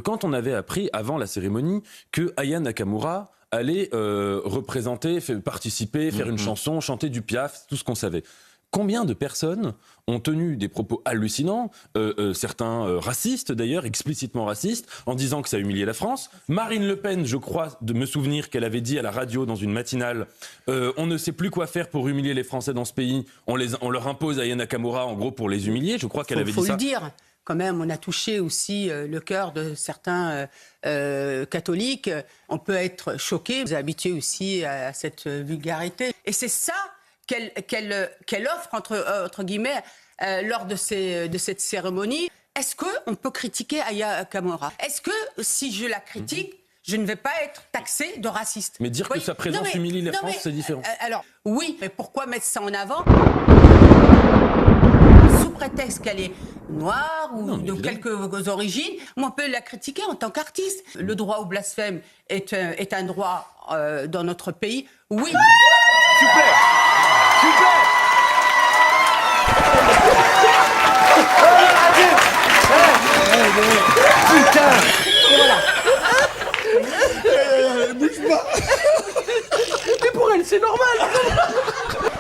quand on avait appris avant la cérémonie que Aya Nakamura allait représenter, participer, faire une chanson, chanter du Piaf, tout ce qu'on savait. Combien de personnes ont tenu des propos hallucinants, certains racistes d'ailleurs, explicitement racistes, en disant que ça humiliait la France. Marine Le Pen, je crois de me souvenir qu'elle avait dit à la radio dans une matinale on ne sait plus quoi faire pour humilier les Français dans ce pays, on leur impose Aya Nakamura en gros pour les humilier, je crois qu'elle avait dit ça. Il faut le dire. Quand même, on a touché aussi le cœur de certains catholiques. On peut être choqué, vous êtes habitué aussi à cette vulgarité. Et c'est ça qu'elle offre, entre guillemets, lors de cette cérémonie. Est-ce qu'on peut critiquer Aya Nakamura ? Est-ce que si je la critique, je ne vais pas être taxée de raciste ? Mais dire que sa présence humilie la France, c'est différent. Alors, oui, mais pourquoi mettre ça en avant ? Sous prétexte qu'elle est noire ou de quelques origines, on peut la critiquer en tant qu'artiste. Le droit au blasphème est un droit dans notre pays. Oui. Super. Putain. Bouge pas. Mais pour elle, c'est normal.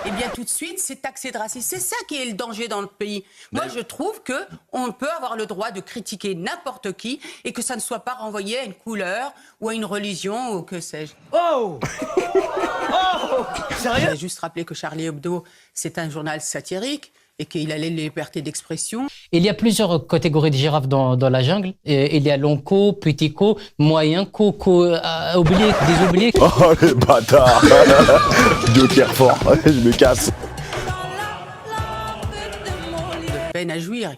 Eh bien, tout de suite, c'est taxé de racisme. C'est ça qui est le danger dans le pays. Moi, je trouve qu'on peut avoir le droit de critiquer n'importe qui et que ça ne soit pas renvoyé à une couleur ou à une religion ou que sais-je. Oh. Sérieux ? Je vais juste rappeler que Charlie Hebdo, c'est un journal satirique et qu'il a les libertés d'expression. Il y a plusieurs catégories de girafes dans la jungle. Il y a long co, petit co, moyen co, oublié, désoublié. Oh le bâtard. Deux pierres fort, je me casse. Peine à jouir.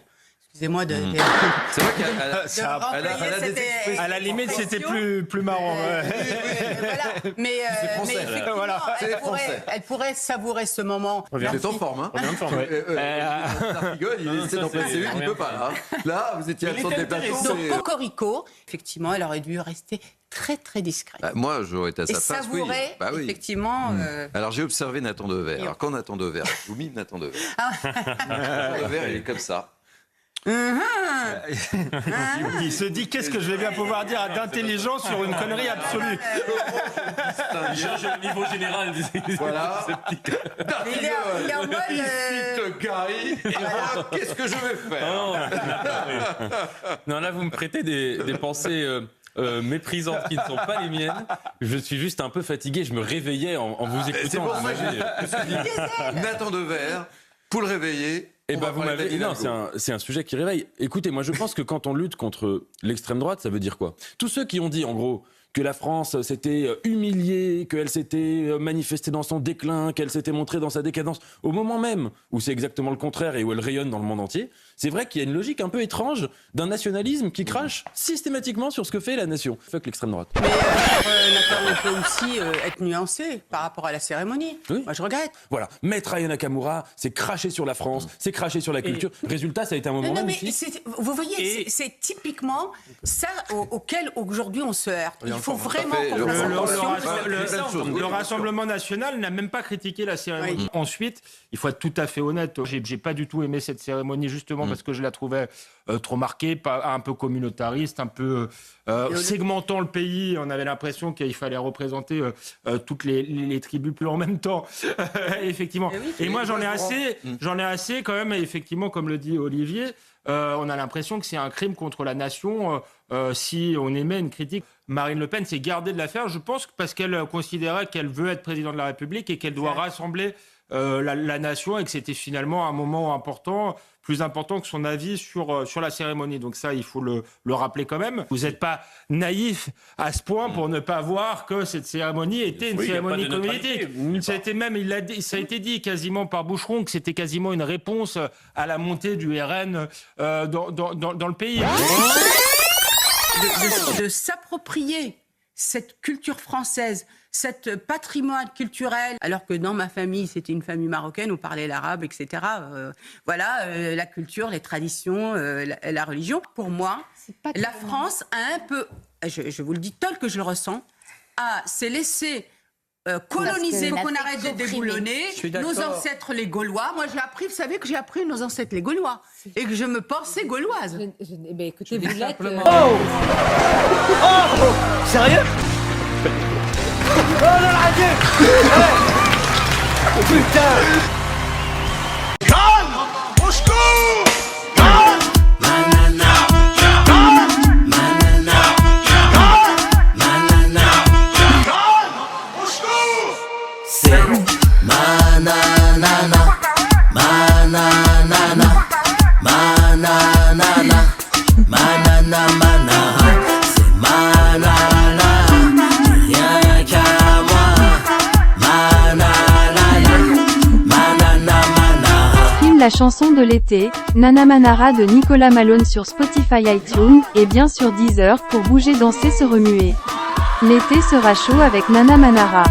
Excusez-moi de... C'est vrai qu'à à la limite, c'était plus marrant. Voilà. Mais effectivement, Voilà. elle pourrait savourer ce moment. Vous êtes en forme, hein. Ça rigole, il essaie d'en placer une, il ne peut pas, là. Là, vous étiez à le centre des plateaux. Donc, Cocorico, effectivement, elle aurait dû rester très, très discrète. Moi, j'aurais été à sa place, oui. Savourer, effectivement... Alors, j'ai observé Nathan Dever. Alors, quand Nathan Dever, je vous mis Nathan Dever. Nathan Dever, il est comme ça. Il se dit qu'est-ce que je vais bien pouvoir dire d'intelligent sur une connerie absolue. Le niveau général. Voilà. Il est en mode... Qu'est-ce que je vais faire ? Non, là, vous me prêtez des pensées méprisantes qui ne sont pas les miennes. Je suis juste un peu fatigué. Je me réveillais en vous écoutant. C'est pour ça que je me suis dit, Nathan Dever, pour le réveiller... Et vous m'avez dit, non, c'est un sujet qui réveille. Écoutez, moi je pense que quand on lutte contre l'extrême droite, ça veut dire quoi ? Tous ceux qui ont dit, en gros, que la France s'était humiliée, qu'elle s'était manifestée dans son déclin, qu'elle s'était montrée dans sa décadence, au moment même où c'est exactement le contraire et où elle rayonne dans le monde entier, c'est vrai qu'il y a une logique un peu étrange d'un nationalisme qui crache systématiquement sur ce que fait la nation. Fuck l'extrême droite. Mais on peut aussi être nuancé par rapport à la cérémonie. Oui. Moi, je regrette. Voilà, mettre Aya Nakamura, c'est cracher sur la France, c'est cracher sur la culture. Résultat, ça a été un moment magnifique. Vous voyez, c'est typiquement ça auquel aujourd'hui on se heurte. Il faut vraiment qu'on fasse attention. Le Rassemblement national n'a même pas critiqué la cérémonie. Oui. Ensuite, il faut être tout à fait honnête. J'ai pas du tout aimé cette cérémonie justement parce que je la trouvais trop marquée, un peu communautariste, un peu segmentant le pays. On avait l'impression qu'il fallait représenter toutes les tribus plus en même temps. Effectivement. Et moi, j'en ai assez quand même. Effectivement, comme le dit Olivier, on a l'impression que c'est un crime contre la nation si on émet une critique. Marine Le Pen s'est gardée de l'affaire, je pense, parce qu'elle considérait qu'elle veut être présidente de la République et qu'elle doit rassembler la nation et que c'était finalement un moment important, plus important que son avis sur la cérémonie. Donc ça, il faut le rappeler quand même. Vous n'êtes pas naïf à ce point pour ne pas voir que cette cérémonie était une cérémonie communique. Ça a été même, ça a été dit quasiment par Boucheron que c'était quasiment une réponse à la montée du RN dans le pays. De s'approprier cette culture française, cet patrimoine culturel, alors que dans ma famille, c'était une famille marocaine, on parlait l'arabe, etc. La culture, les traditions, la religion. Pour moi, la France a un peu, je vous le dis tel que je le ressens, s'est laissée colonisés, Parce que qu'on la arrête de comprimée. déboulonner. Je suis Nos d'accord. ancêtres les Gaulois. Moi, j'ai appris, vous savez que j'ai appris nos ancêtres les Gaulois et que je me pensais gauloise. Écoutez, vous l'êtes. Sérieux? Oh non, arrêtez! Oh putain! Au secours! La chanson de l'été, Nana Manara de Nicolas Malone sur Spotify, iTunes, et bien sûr Deezer pour bouger, danser, se remuer. L'été sera chaud avec Nana Manara.